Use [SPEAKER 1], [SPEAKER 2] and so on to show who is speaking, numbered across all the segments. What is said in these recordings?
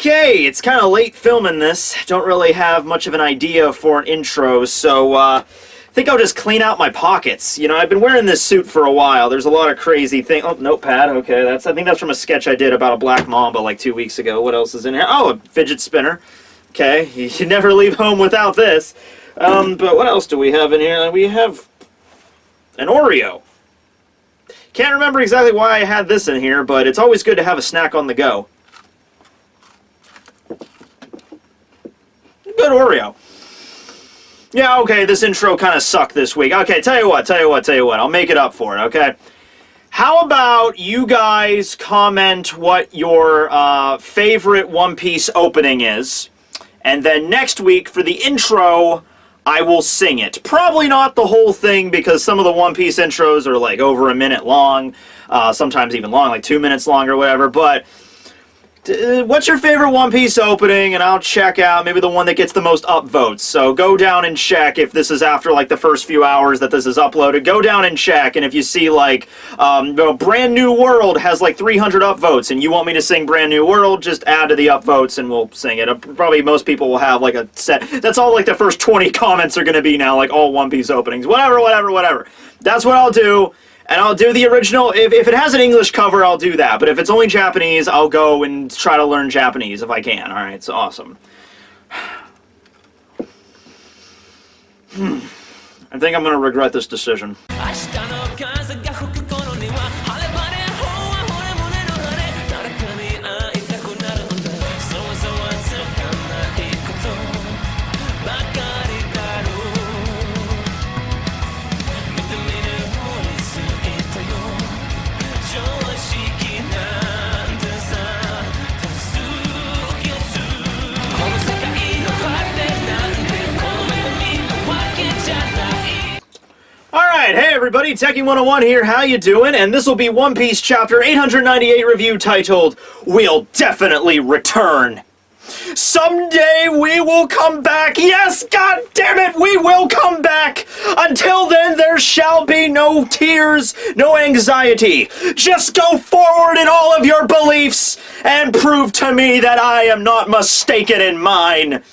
[SPEAKER 1] Okay, it's kind of late filming this. Don't really have much of an idea for an intro, so I think I'll just clean out my pockets. You know, I've been wearing this suit for a while. There's a lot of crazy things. Oh, notepad. Okay, I think that's from a sketch I did about a black mamba like 2 weeks ago. What else is in here? Oh, a fidget spinner. Okay, you should never leave home without this. But what else do we have in here? We have an Oreo. Can't remember exactly why I had this in here, but it's always good to have a snack on the go. Good Oreo. Yeah, okay, this intro kind of sucked this week. Okay, tell you what. I'll make it up for it, okay? How about you guys comment what your favorite One Piece opening is, and then next week, for the intro, I will sing it. Probably not the whole thing, because some of the One Piece intros are like over a minute long, sometimes even long, like 2 minutes long or whatever, but what's your favorite One Piece opening, and I'll check out maybe the one that gets the most upvotes. So go down and check if this is after like the first few hours that this is uploaded. Go down and check, and if you see like Brand New World has like 300 upvotes and you want me to sing Brand New World, just add to the upvotes and we'll sing it. Probably most people will have like a set. That's all like the first 20 comments are going to be now, like all One Piece openings. Whatever. That's what I'll do. And I'll do the original. If it has an English cover, I'll do that. But if it's only Japanese, I'll go and try to learn Japanese if I can. Alright, it's awesome. I think I'm going to regret this decision. Alright, hey everybody, Tekking101 here, how you doing? And this will be One Piece Chapter 898 review titled, We'll Definitely Return. Someday we will come back. Yes, god damn it, we will come back. Until then, there shall be no tears, no anxiety. Just go forward in all of your beliefs and prove to me that I am not mistaken in mine.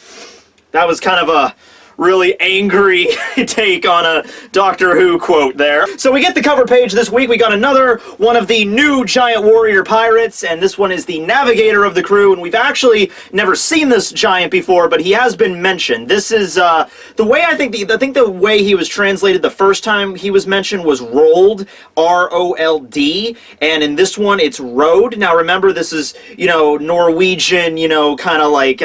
[SPEAKER 1] That was kind of a really angry take on a Doctor Who quote there. So we get the cover page this week. We got another one of the new giant warrior pirates, and this one is the navigator of the crew, and we've actually never seen this giant before, but he has been mentioned. This is the way I think the way he was translated the first time he was mentioned was rolled, R-O-L-D, and in this one it's rowed. Now remember, this is, you know, Norwegian, you know, kind of like,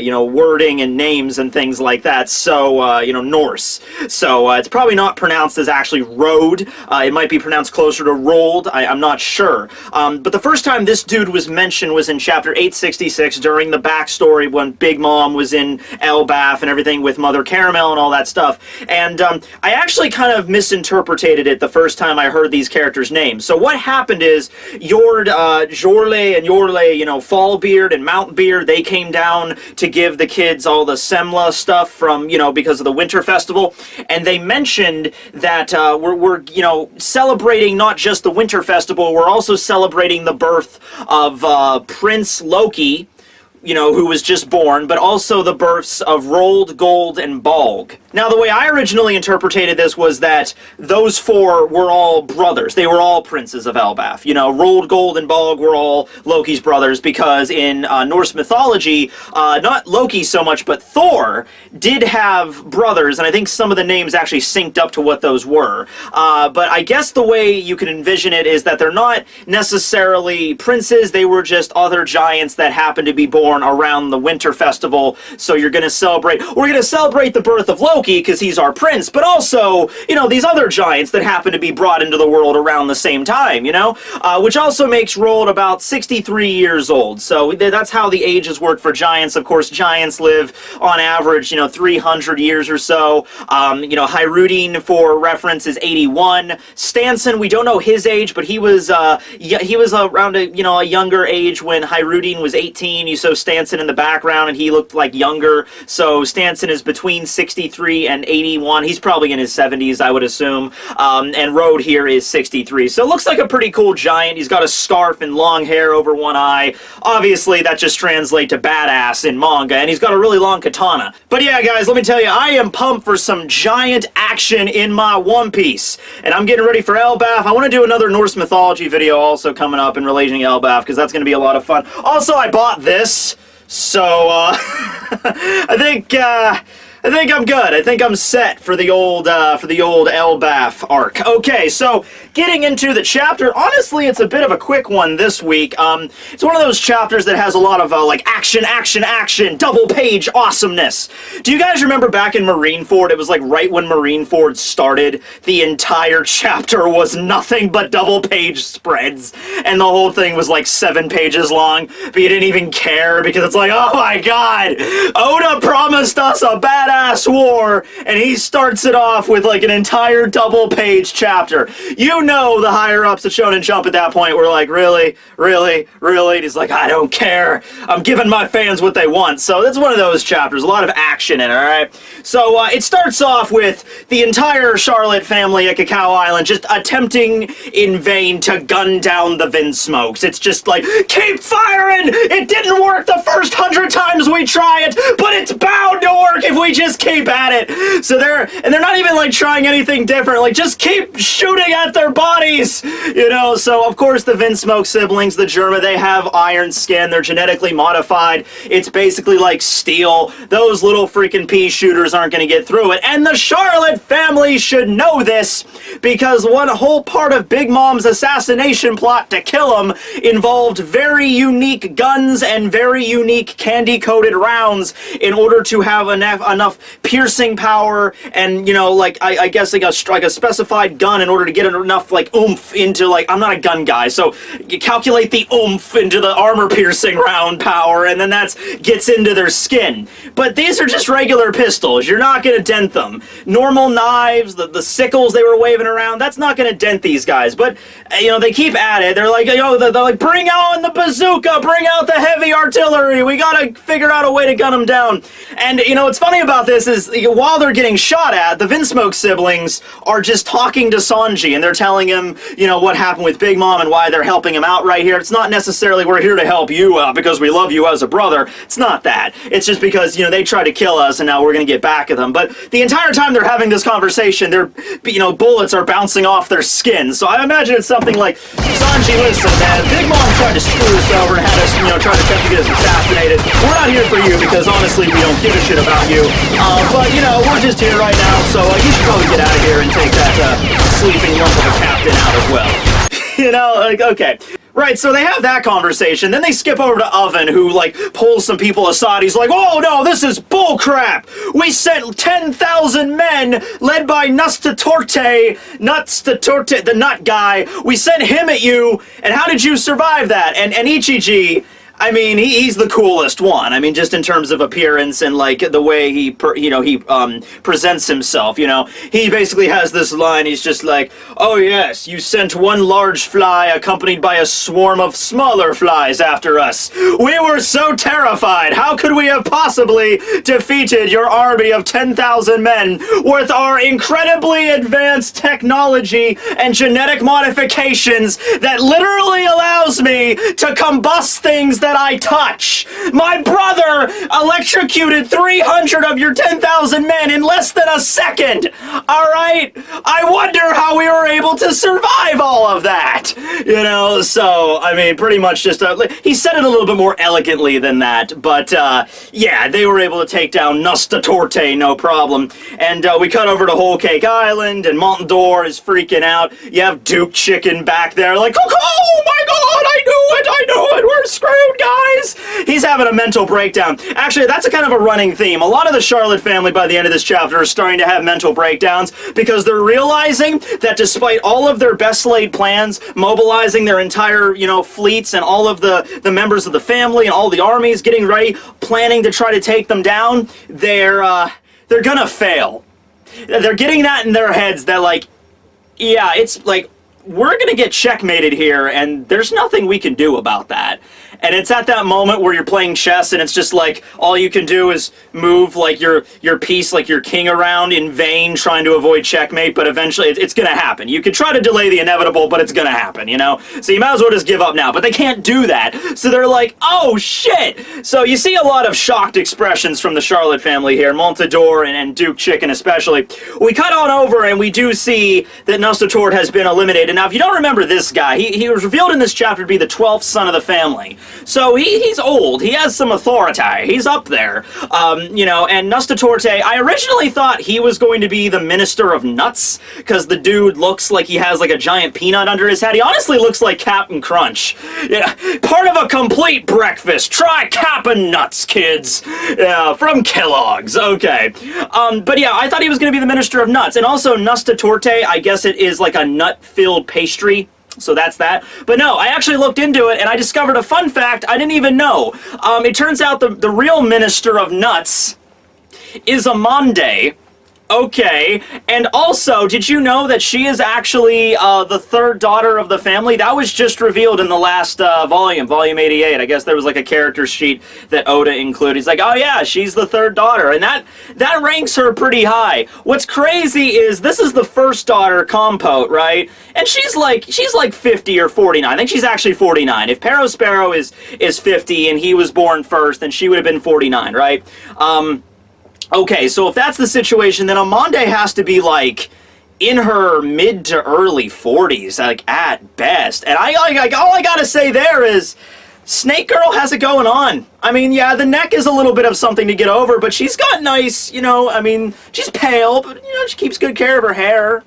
[SPEAKER 1] you know, wording and names and things like that, so you know, Norse. So it's probably not pronounced as actually rowed. It might be pronounced closer to rolled. I'm not sure. But the first time this dude was mentioned was in Chapter 866 during the backstory when Big Mom was in Elbaf and everything with Mother Caramel and all that stuff. And I actually kind of misinterpreted it the first time I heard these characters' names. So what happened is Jorle and Yorle, you know, Fallbeard and Mountbeard, they came down to give the kids all the Semla stuff from, you know, because of the Winter Festival, and they mentioned that we're you know, celebrating not just the Winter Festival, we're also celebrating the birth of Prince Loki, you know, who was just born, but also the births of Rolled, Gold, and Balg. Now, the way I originally interpreted this was that those four were all brothers. They were all princes of Elbaf. You know, Rolled, Gold, and Balg were all Loki's brothers because in Norse mythology, not Loki so much, but Thor did have brothers, and I think some of the names actually synced up to what those were. But I guess the way you can envision it is that they're not necessarily princes, they were just other giants that happened to be born around the Winter Festival, so we're going to celebrate the birth of Loki because he's our prince, but also, you know, these other giants that happen to be brought into the world around the same time, you know, which also makes Rolled about 63 years old, so that's how the ages work for giants. Of course, giants live on average, you know, 300 years or so. You know, Hyrudine, for reference, is 81. Stanson, we don't know his age, but he was around a, you know, a younger age when Hyrudine was 18, so Stanson in the background, and he looked like younger. So Stanson is between 63 and 81. He's probably in his 70s, I would assume. And Road here is 63. So it looks like a pretty cool giant. He's got a scarf and long hair over one eye. Obviously, that just translates to badass in manga, and he's got a really long katana. But yeah, guys, let me tell you, I am pumped for some giant action in my One Piece. And I'm getting ready for Elbaf. I want to do another Norse mythology video also coming up in relation to Elbaf, because that's going to be a lot of fun. Also, I bought this, so I think I'm good. I think I'm set for the old Elbaf arc. Okay, so getting into the chapter, honestly, it's a bit of a quick one this week. It's one of those chapters that has a lot of like action, action, action, double page awesomeness. Do you guys remember back in Marineford? It was like right when Marineford started, the entire chapter was nothing but double page spreads, and the whole thing was like 7 pages long, but you didn't even care because it's like, oh my god, Oda promised us a badass war, and he starts it off with like an entire double page chapter. You know the higher ups at Shonen Jump at that point were like, really? Really? Really? And he's like, I don't care. I'm giving my fans what they want. So that's one of those chapters. A lot of action in it, alright? So it starts off with the entire Charlotte family at Cacao Island just attempting in vain to gun down the Vinsmokes. It's just like, keep firing! It didn't work the first 100 times we try it, but it's bound to work if we just keep at it. So they're not even like trying anything different, like just keep shooting at their bodies, you know. So of course the Vinsmoke siblings, the Germa, they have iron skin, they're genetically modified, it's basically like steel. Those little freaking pea shooters aren't going to get through it, and the Charlotte family should know this, because one whole part of Big Mom's assassination plot to kill him involved very unique guns and very unique candy-coated rounds in order to have enough piercing power and, you know, like, I guess like a specified gun in order to get enough, like, oomph into, like, I'm not a gun guy, so you calculate the oomph into the armor-piercing round power, and then that gets into their skin. But these are just regular pistols. You're not gonna dent them. Normal knives, the sickles they were waving around, that's not gonna dent these guys. But, you know, they keep at it. They're like, you know, they're like, bring on the bazooka, bring out the heavy artillery, we gotta figure out a way to gun them down. And, you know, what's funny about this is, while they're getting shot at, the Vinsmoke siblings are just talking to Sanji, and they're telling him, you know, what happened with Big Mom and why they're helping him out right here. It's not necessarily, we're here to help you out because we love you as a brother. It's not that. It's just because, you know, they tried to kill us and now we're gonna get back at them. But the entire time they're having this conversation, their, you know, bullets are bouncing off their skin. So I imagine it's something like, Sanji, listen, man, Big Mom tried to screw us over and had us, you know, trying to attempt to get us assassinated. We're not here for you because honestly we don't give a shit about you. But, you know, we're just here right now, so you should probably get out of here and take that sleeping lump of a captain out as well. You know, like, okay. Right, so they have that conversation, then they skip over to Oven, who, like, pulls some people aside. He's like, oh, no, this is bullcrap! We sent 10,000 men, led by Nuts-to-Torte, the nut guy. We sent him at you, and how did you survive that? And Ichiji, I mean, he's the coolest one. I mean, just in terms of appearance and, like, the way he presents himself, you know. He basically has this line, he's just like, oh yes, you sent one large fly accompanied by a swarm of smaller flies after us. We were so terrified. How could we have possibly defeated your army of 10,000 men with our incredibly advanced technology and genetic modifications that literally allows me to combust things that I touch? My brother electrocuted 300 of your 10,000 men in less than a second. Alright? I wonder how we were able to survive all of that. You know, so, I mean, pretty much just, he said it a little bit more elegantly than that, but, yeah, they were able to take down Nusta-Torte, no problem. And, we cut over to Whole Cake Island, and Montador is freaking out. You have Duke Chicken back there, like, oh my god, I knew it, we're screwed, guys! He's having a mental breakdown. Actually, that's a kind of a running theme. A lot of the Charlotte family by the end of this chapter are starting to have mental breakdowns because they're realizing that despite all of their best laid plans, mobilizing their entire, you know, fleets and all of the members of the family and all the armies getting ready, planning to try to take them down, they're gonna fail. They're getting that in their heads that, like, yeah, it's like, we're gonna get checkmated here, and there's nothing we can do about that. And it's at that moment where you're playing chess and it's just like all you can do is move like your piece, like your king around in vain trying to avoid checkmate, but eventually it's gonna happen. You could try to delay the inevitable, but it's gonna happen, you know? So you might as well just give up now, but they can't do that. So they're like, oh shit! So you see a lot of shocked expressions from the Charlotte family here, Montador and Duke Chicken especially. We cut on over and we do see that Nustatort has been eliminated. Now if you don't remember this guy, he was revealed in this chapter to be the 12th son of the family. So he's old. He has some authority. He's up there. You know, and Nustatorte, I originally thought he was going to be the Minister of Nuts, because the dude looks like he has like a giant peanut under his head. He honestly looks like Captain Crunch. Yeah, part of a complete breakfast. Try Cap'n Nuts, kids. Yeah, from Kellogg's. Okay. But yeah, I thought he was going to be the Minister of Nuts. And also Nustatorte, I guess it is like a nut-filled pastry. So that's that. But no, I actually looked into it and I discovered a fun fact I didn't even know. It turns out the real Minister of Nuts is Amande. Okay, and also, did you know that she is actually the third daughter of the family? That was just revealed in the last volume, volume 88. I guess there was like a character sheet that Oda included. He's like, oh yeah, she's the third daughter, and that ranks her pretty high. What's crazy is this is the first daughter, Compote, right? And she's like 50 or 49. I think she's actually 49. If Perospero is 50 and he was born first, then she would have been 49, right? Okay, so if that's the situation, then Amande has to be, like, in her mid to early 40s, like, at best. And all I gotta say there is, Snake Girl has it going on. I mean, yeah, the neck is a little bit of something to get over, but she's got nice, you know, I mean, she's pale, but, you know, she keeps good care of her hair.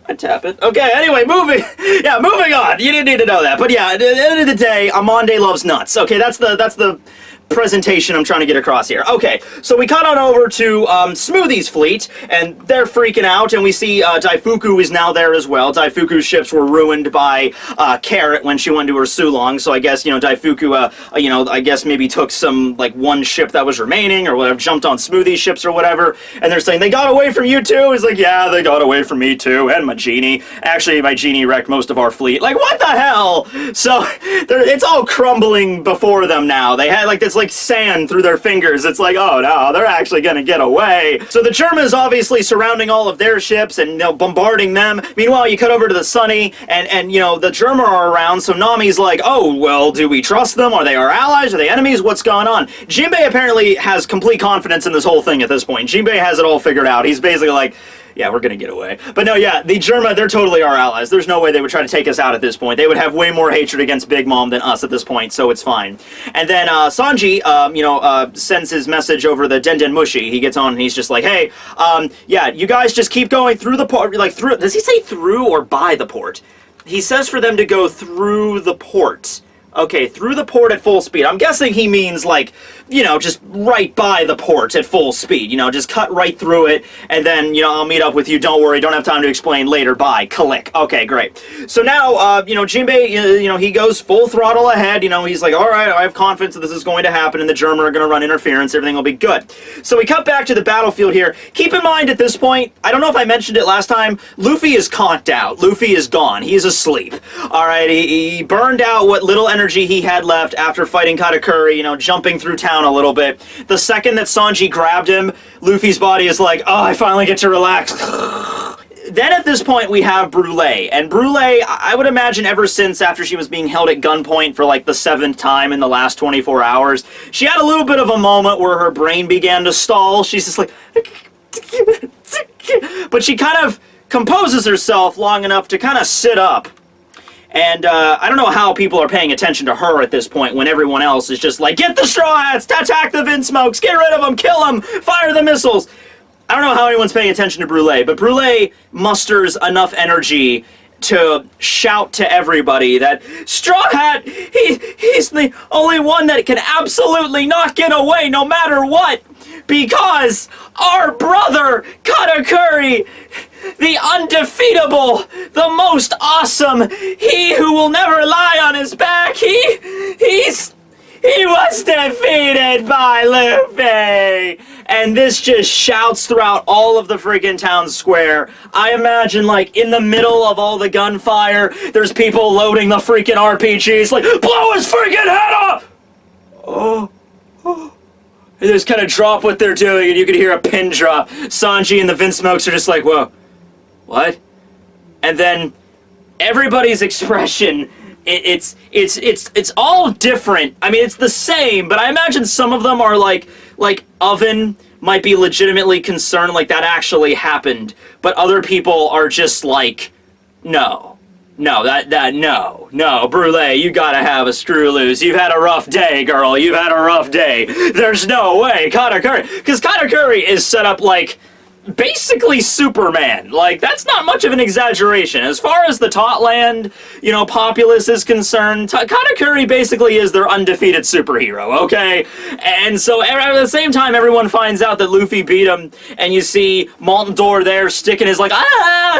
[SPEAKER 1] I tap it. Okay, anyway, moving on. You didn't need to know that. But yeah, at the end of the day, Amande loves nuts. Okay, that's the presentation I'm trying to get across here. Okay, so we cut on over to Smoothie's fleet, and they're freaking out, and we see Daifuku is now there as well. Daifuku's ships were ruined by Carrot when she went to her Sulong, so I guess, you know, Daifuku, you know, I guess maybe took some, like, one ship that was remaining, or whatever, jumped on Smoothie's ships or whatever, and they're saying, they got away from you too? He's like, yeah, they got away from me too, and my genie. Actually, my genie wrecked most of our fleet. Like, what the hell? So, it's all crumbling before them now. They had, like, this, like, sand through their fingers. It's like, oh no, they're actually gonna get away. So the Germa is obviously surrounding all of their ships and, you know, bombarding them. Meanwhile, you cut over to the Sunny, and you know, the Germa are around, so Nami's like, oh, well, do we trust them? Are they our allies? Are they enemies? What's going on? Jinbei apparently has complete confidence in this whole thing at this point. Jinbei has it all figured out. He's basically like, yeah, we're gonna get away. But no, yeah, the Germa, they're totally our allies. There's no way they would try to take us out at this point. They would have way more hatred against Big Mom than us at this point, so it's fine. And then Sanji, you know, sends his message over the Den Den Mushi. He gets on and he's just like, hey, yeah, you guys just keep going through the port, like through, does he say through or by the port? He says for them to go through the port. Okay, through the port at full speed. I'm guessing he means, like, you know, just right by the port at full speed. You know, just cut right through it, and then, you know, I'll meet up with you. Don't worry, don't have time to explain later. Bye. Click. Okay, great. So now, you know, Jinbei, you know, he goes full throttle ahead. You know, he's like, all right, I have confidence that this is going to happen, and the Germa are going to run interference. Everything will be good. So we cut back to the battlefield here. Keep in mind at this point, I don't know if I mentioned it last time, Luffy is conked out. Luffy is gone. He's asleep. All right, he burned out what little energy he had left after fighting Katakuri, you know, jumping through town a little bit. The second that Sanji grabbed him, Luffy's body is like, oh, I finally get to relax. Then at this point we have Brulee, and Brulee, I would imagine ever since after she was being held at gunpoint for like the 7th time in the last 24 hours, she had a little bit of a moment where her brain began to stall. She's just like, but she kind of composes herself long enough to kind of sit up. And I don't know how people are paying attention to her at this point when everyone else is just like, get the Straw Hats, attack the Vinsmokes, get rid of them, kill them, fire the missiles. I don't know how anyone's paying attention to Brulee, but Brulee musters enough energy to shout to everybody that Straw Hat, he's the only one that can absolutely not get away no matter what, because our brother Katakuri, the undefeatable, the most awesome, he who will never lie on his back, he was defeated by Luffy. and this just shouts throughout all of the freaking town square. I imagine, like, in the middle of all the gunfire, there's people loading the freaking RPGs, like, blow his freaking head off! Oh. They just kind of drop what they're doing, and you can hear a pin drop. Sanji and the Vince Smokes are just like, whoa, what? And then everybody's expression, it's all different. I mean, it's the same, but I imagine some of them are like Oven might be legitimately concerned, like that actually happened, but other people are just like, no, Brulee, you gotta have a screw loose. You've had a rough day, girl. You've had a rough day. There's no way. Katakuri, because Katakuri is set up like basically Superman. Like, that's not much of an exaggeration. As far as the Totland, you know, populace is concerned, Katakuri basically is their undefeated superhero, okay? And so at the same time, everyone finds out that Luffy beat him, and you see Molten Door there sticking his, like,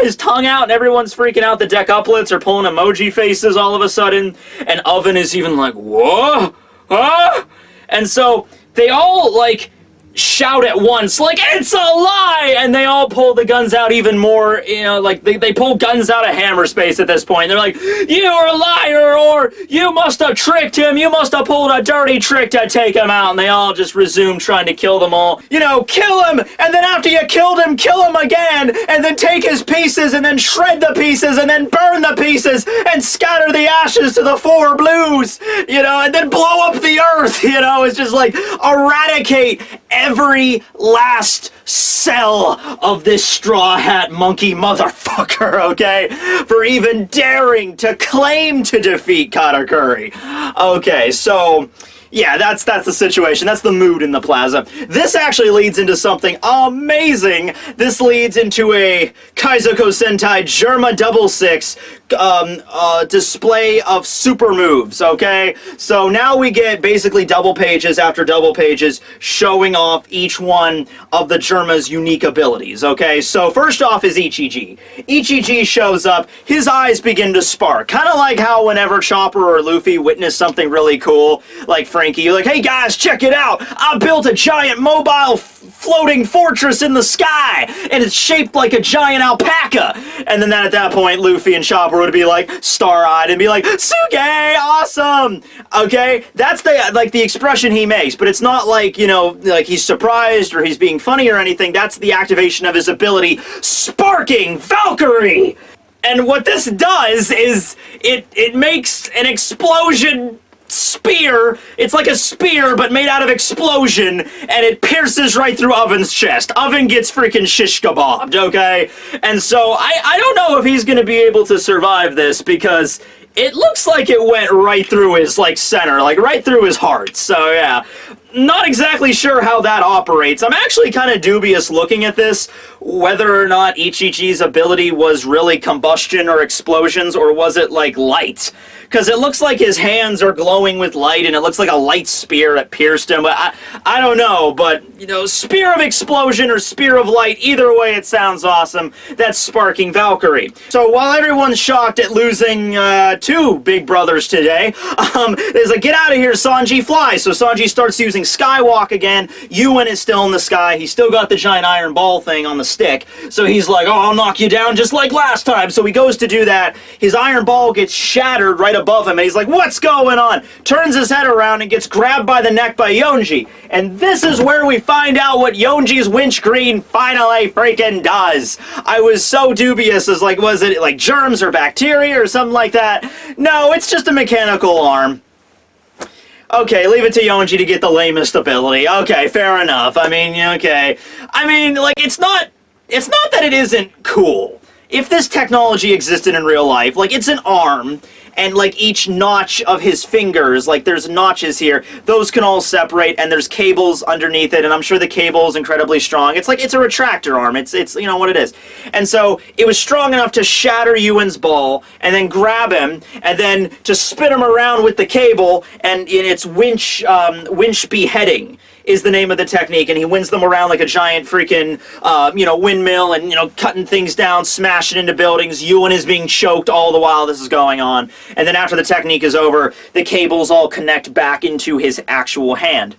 [SPEAKER 1] his tongue out, and everyone's freaking out. The decuplets are pulling emoji faces all of a sudden, and Oven is even like, whoa, huh? And so they all, like, shout at once, like, it's a lie! And they all pull the guns out even more, you know, like, they pull guns out of hammer space at this point. They're like, you are a liar, or you must have tricked him, you must have pulled a dirty trick to take him out, and they all just resume trying to kill them all. You know, kill him, and then after you killed him, kill him again, and then take his pieces, and then shred the pieces, and then burn the pieces, and scatter the ashes to the four blues, you know, and then blow up the earth, you know. It's just like, eradicate every last cell of this Straw Hat Monkey motherfucker, okay? For even daring to claim to defeat Katakuri. Okay, so yeah, that's the situation. That's the mood in the plaza. This actually leads into something amazing. This leads into a Kaizoku Sentai Germa 66 display of super moves, okay? So now we get basically double pages after double pages showing off each one of the Germa's unique abilities, okay? So first off is Ichiji. Ichiji shows up, his eyes begin to spark, kind of like how whenever Chopper or Luffy witness something really cool, like Frankie, you're like, hey guys, check it out! I built a giant mobile floating fortress in the sky, and it's shaped like a giant alpaca! And then at that point, Luffy and Chopper would be like star-eyed and be like, Suge, awesome! Okay, that's the expression he makes, but it's not like, you know, like he's surprised or he's being funny or anything. That's the activation of his ability, Sparking Valkyrie! And what this does is it makes an explosion spear. It's like a spear, but made out of explosion, and it pierces right through Oven's chest. Oven gets freaking shish kebabbed, okay? And so I don't know if he's gonna be able to survive this, because it looks like it went right through his, like, center, like, right through his heart. So, yeah. Not exactly sure how that operates. I'm actually kind of dubious looking at this, whether or not Ichiji's ability was really combustion or explosions, or was it, like, light? Because it looks like his hands are glowing with light, and it looks like a light spear that pierced him, but I don't know, but, you know, spear of explosion or spear of light, either way it sounds awesome. That's Sparking Valkyrie. So while everyone's shocked at losing two big brothers today, there's a get out of here, Sanji, fly! So Sanji starts using Skywalk again. Yuan is still in the sky. He's still got the giant iron ball thing on the stick. So he's like, oh, I'll knock you down just like last time. So he goes to do that. His iron ball gets shattered right above him. And he's like, what's going on? Turns his head around and gets grabbed by the neck by Yonji. And this is where we find out what Yonji's winch green finally freaking does. I was so dubious as like, was it like germs or bacteria or something like that? No, it's just a mechanical arm. Okay, leave it to Yonji to get the lamest ability. Okay, fair enough. I mean, okay. I mean, like, it's not that it isn't cool. If this technology existed in real life, like, it's an arm, and, like, each notch of his fingers, like, there's notches here, those can all separate, and there's cables underneath it, and I'm sure the cable is incredibly strong. It's like, it's a retractor arm. It's you know what it is. And so, it was strong enough to shatter Yuan's ball, and then grab him, and then to spin him around with the cable, and in its winch beheading is the name of the technique, and he wins them around like a giant freaking, you know, windmill, and, you know, cutting things down, smashing into buildings. Yuan is being choked all the while this is going on. And then after the technique is over, the cables all connect back into his actual hand.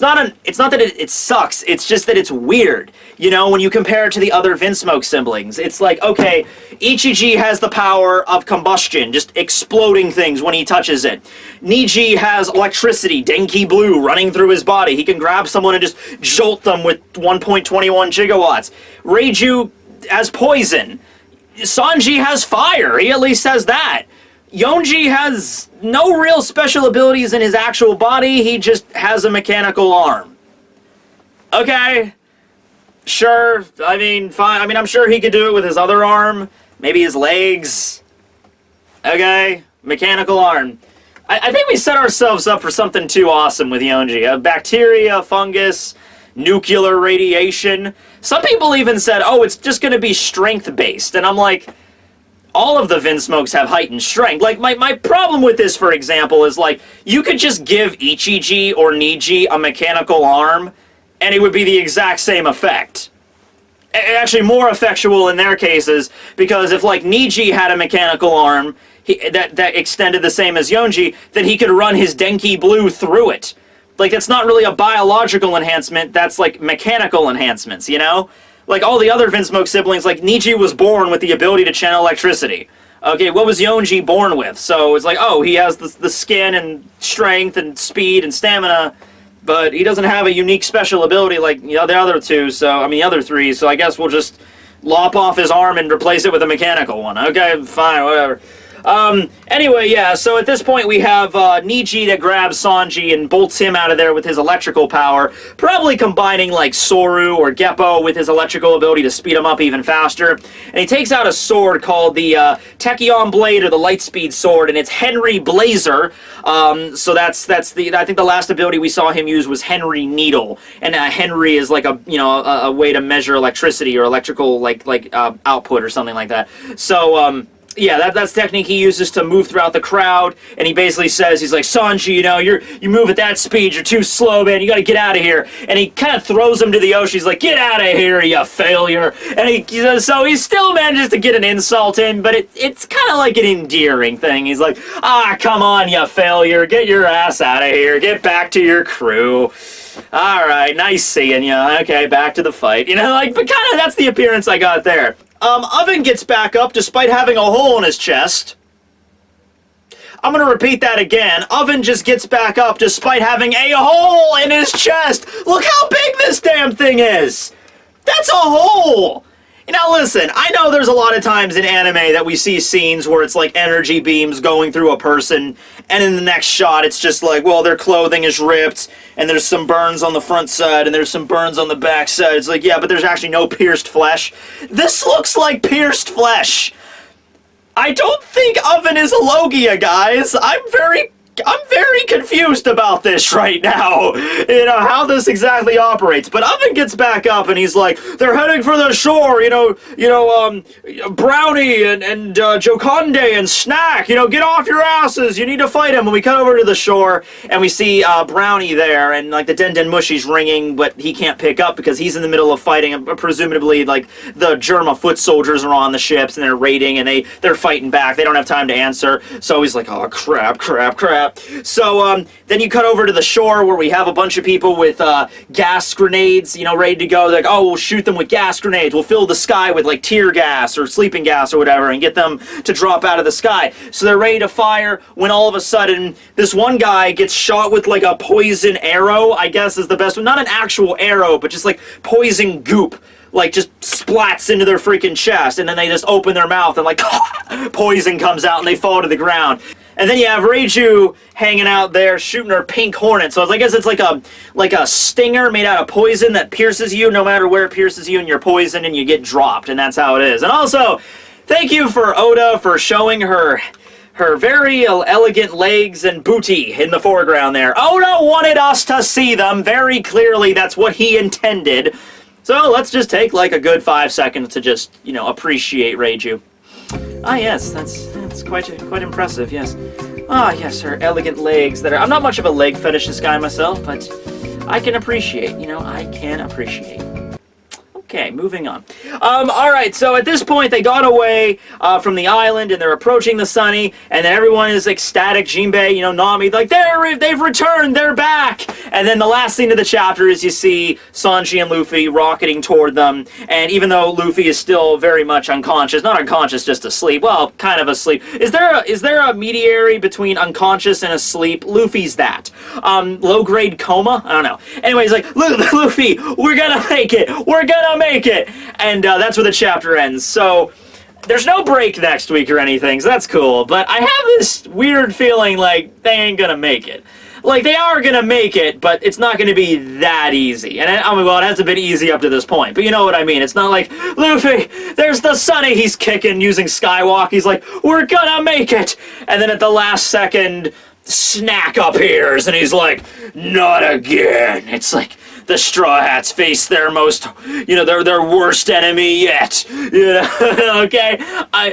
[SPEAKER 1] It's not that it sucks, it's just that it's weird. You know, when you compare it to the other Vinsmoke siblings, it's like, okay, Ichiji has the power of combustion, just exploding things when he touches it. Niji has electricity, Denki Blue, running through his body. He can grab someone and just jolt them with 1.21 gigawatts. Reiju has poison. Sanji has fire, he at least has that. Yonji has no real special abilities in his actual body, he just has a mechanical arm. Okay, sure, I mean, fine. I mean, I'm sure he could do it with his other arm, maybe his legs. Okay, mechanical arm. I think we set ourselves up for something too awesome with Yonji. Bacteria, fungus, nuclear radiation. Some people even said, oh, it's just going to be strength-based, and I'm like, all of the Vinsmokes have heightened strength. Like, my problem with this, for example, is, like, you could just give Ichiji or Niji a mechanical arm, and it would be the exact same effect. Actually, more effectual in their cases, because if, like, Niji had a mechanical arm that extended the same as Yonji, then he could run his Denki Blue through it. Like, it's not really a biological enhancement, that's, like, mechanical enhancements, you know? Like, all the other Vinsmoke siblings, like, Niji was born with the ability to channel electricity. Okay, what was Yonji born with? So it's like, oh, he has the skin and strength and speed and stamina, but he doesn't have a unique special ability like the other two, so, I mean, the other three, so I guess we'll just lop off his arm and replace it with a mechanical one. Okay, fine, whatever. Anyway, yeah, so at this point we have Niji that grabs Sanji and bolts him out of there with his electrical power, probably combining like Soru or Geppo with his electrical ability to speed him up even faster. And he takes out a sword called the Tekking Blade or the Lightspeed Sword, and it's Henry Blazer. So that's I think the last ability we saw him use was Henry Needle, and Henry is like a way to measure electricity or electrical output or something like that. So yeah, that's the technique he uses to move throughout the crowd, and he basically says, he's like, Sanji, you know, you move at that speed, you're too slow, man, you gotta get out of here. And he kind of throws him to the ocean, he's like, get out of here, you failure. And so he still manages to get an insult in, but it's kind of like an endearing thing. He's like, ah, come on, you failure, get your ass out of here, get back to your crew. Alright, nice seeing you. Okay, back to the fight. You know, like, but kind of that's the appearance I got there. Oven gets back up despite having a hole in his chest. I'm gonna repeat that again. Oven just gets back up despite having a hole in his chest. Look how big this damn thing is. That's a hole. Now listen, I know there's a lot of times in anime that we see scenes where it's like energy beams going through a person, and in the next shot it's just like, well, their clothing is ripped, and there's some burns on the front side, and there's some burns on the back side. It's like, yeah, but there's actually no pierced flesh. This looks like pierced flesh. I don't think Oven is a Logia, guys. I'm very confused about this right now, you know, how this exactly operates. But Oven gets back up and he's like, they're heading for the shore, Brownie and Joconde and Snack, you know, get off your asses, you need to fight him. And we cut over to the shore and we see Brownie there, and like the Den Den Mushi's ringing, but he can't pick up because he's in the middle of fighting, and presumably like the Germa foot soldiers are on the ships and they're raiding, and they're fighting back. They don't have time to answer, so he's like, oh crap. So then you cut over to the shore where we have a bunch of people with gas grenades, you know, ready to go. They're like, oh, we'll shoot them with gas grenades. We'll fill the sky with like tear gas or sleeping gas or whatever and get them to drop out of the sky. So they're ready to fire when all of a sudden this one guy gets shot with like a poison arrow, I guess is the best one. Not an actual arrow, but just like poison goop. Like, just splats into their freaking chest, and then they just open their mouth, and like, poison comes out, and they fall to the ground. And then you have Reiju hanging out there shooting her pink hornet. So I guess it's like a stinger made out of poison that pierces you no matter where it pierces you, and you're poisoned and you get dropped, and that's how it is. And also, thank you for Oda for showing her very elegant legs and booty in the foreground there. Oda wanted us to see them very clearly. That's what he intended. So let's just take like a good 5 seconds to just, you know, appreciate Reiju. Ah, yes, that's quite impressive, yes. Ah, yes, her elegant legs that are... I'm not much of a leg fetishist guy myself, but I can appreciate, you know, I can appreciate. Okay, moving on. Alright, so at this point, they got away from the island, and they're approaching the Sunny, and then everyone is ecstatic. Jinbei, you know, Nami, like, they've returned, they're back! And then the last scene of the chapter is you see Sanji and Luffy rocketing toward them, and even though Luffy is still very much unconscious, not unconscious, just asleep, well, kind of asleep. Is there a mediary between unconscious and asleep? Luffy's that. Low-grade coma? I don't know. Anyways, like, Luffy, we're gonna make it! We're gonna make it! And that's where the chapter ends. So, there's no break next week or anything, so that's cool. But I have this weird feeling like they ain't gonna make it. Like, they are gonna make it, but it's not gonna be that easy. And, I mean, well, it hasn't been easy up to this point, but you know what I mean. It's not like, Luffy, there's the Sunny, he's kicking using Skywalk. He's like, we're gonna make it! And then at the last second, Snack appears, and he's like, not again. It's like, the Straw Hats face their most, you know, their worst enemy yet. You know, okay?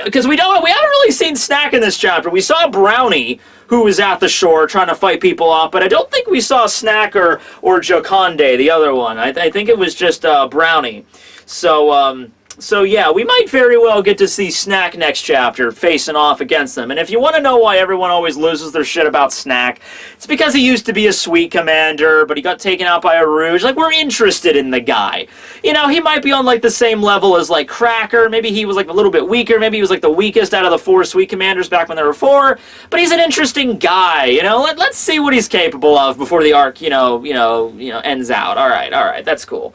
[SPEAKER 1] Because we haven't really seen Snack in this chapter. We saw Brownie, who was at the shore trying to fight people off, but I don't think we saw Snack or Joconde, the other one. I think it was just Brownie. So yeah, we might very well get to see Snack next chapter, facing off against them. And if you want to know why everyone always loses their shit about Snack, it's because he used to be a sweet commander, but he got taken out by a Rouge. Like, we're interested in the guy. You know, he might be on, like, the same level as, like, Cracker. Maybe he was, like, a little bit weaker. Maybe he was, like, the weakest out of the 4 sweet commanders back when there were 4. But he's an interesting guy, you know? Let's see what he's capable of before the arc, you know, ends out. All right, that's cool.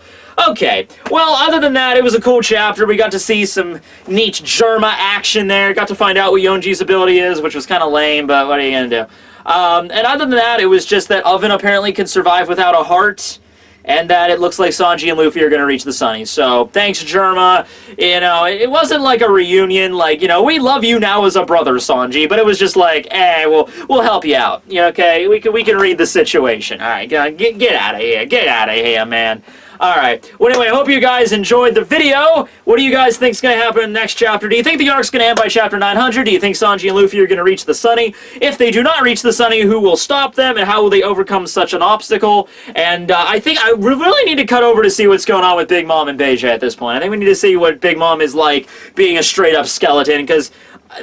[SPEAKER 1] Okay, well, other than that, it was a cool chapter. We got to see some neat Germa action there. Got to find out what Yonji's ability is, which was kind of lame, but what are you going to do? And other than that, it was just that Oven apparently can survive without a heart, and that it looks like Sanji and Luffy are going to reach the Sunny. So, thanks, Germa. You know, it wasn't like a reunion, like, you know, we love you now as a brother, Sanji, but it was just like, we'll help you out. You know, okay, we can read the situation. All right, get out of here. Get out of here, man. Alright, well anyway, I hope you guys enjoyed the video. What do you guys think is going to happen in the next chapter? Do you think the arc's going to end by chapter 900? Do you think Sanji and Luffy are going to reach the Sunny? If they do not reach the Sunny, who will stop them, and how will they overcome such an obstacle? And I think I really need to cut over to see what's going on with Big Mom and Beige at this point. I think we need to see what Big Mom is like being a straight-up skeleton, because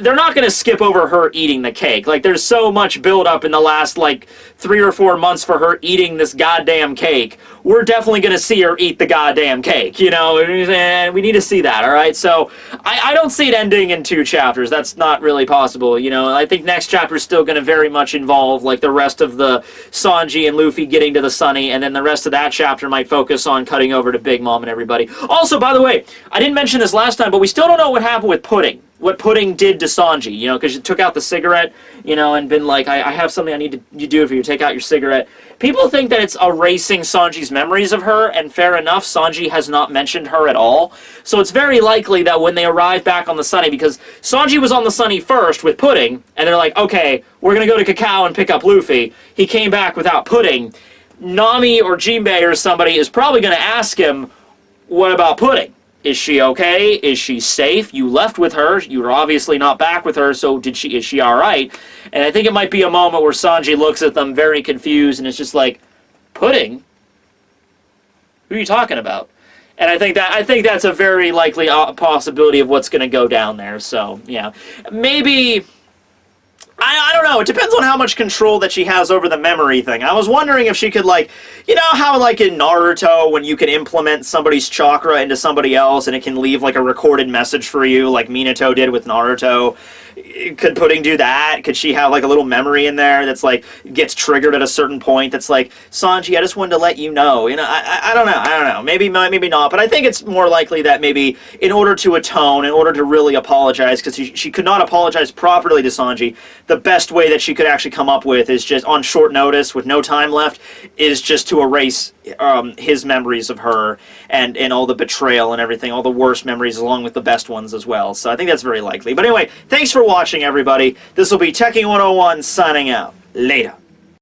[SPEAKER 1] they're not going to skip over her eating the cake. Like, there's so much build-up in the last, like, 3 or 4 months for her eating this goddamn cake. We're definitely going to see her eat the goddamn cake, you know? And we need to see that, alright? So, I don't see it ending in 2 chapters. That's not really possible, you know? I think next chapter is still going to very much involve, like, the rest of the Sanji and Luffy getting to the Sunny, and then the rest of that chapter might focus on cutting over to Big Mom and everybody. Also, by the way, I didn't mention this last time, but we still don't know what happened with Pudding. What Pudding did to Sanji, you know, because you took out the cigarette, you know, and been like, I have something I need you do for you, take out your cigarette. People think that it's erasing Sanji's memories of her, and fair enough, Sanji has not mentioned her at all. So it's very likely that when they arrive back on the Sunny, because Sanji was on the Sunny first with Pudding, and they're like, okay, we're going to go to Cacao and pick up Luffy. He came back without Pudding. Nami or Jinbei or somebody is probably going to ask him, what about Pudding? Is she okay? Is she safe? You left with her. You were obviously not back with her, so is she alright? And I think it might be a moment where Sanji looks at them very confused and it's just like, Pudding? Who are you talking about? And I think that's a very likely possibility of what's going to go down there, so, yeah. Maybe... I don't know. It depends on how much control that she has over the memory thing. I was wondering if she could, like, you know how, like, in Naruto, when you can implement somebody's chakra into somebody else and it can leave, like, a recorded message for you, like Minato did with Naruto? Could Pudding do that? Could she have, like, a little memory in there that's, like, gets triggered at a certain point that's like, Sanji, I just wanted to let you know. You know, I don't know. Maybe not. But I think it's more likely that maybe in order to atone, in order to really apologize, because she could not apologize properly to Sanji, the best way that she could actually come up with is just on short notice, with no time left, is just to erase his memories of her and all the betrayal and everything, all the worst memories along with the best ones as well. So I think that's very likely. But anyway, thanks for watching, everybody. This will be Tekking101 signing out. Later.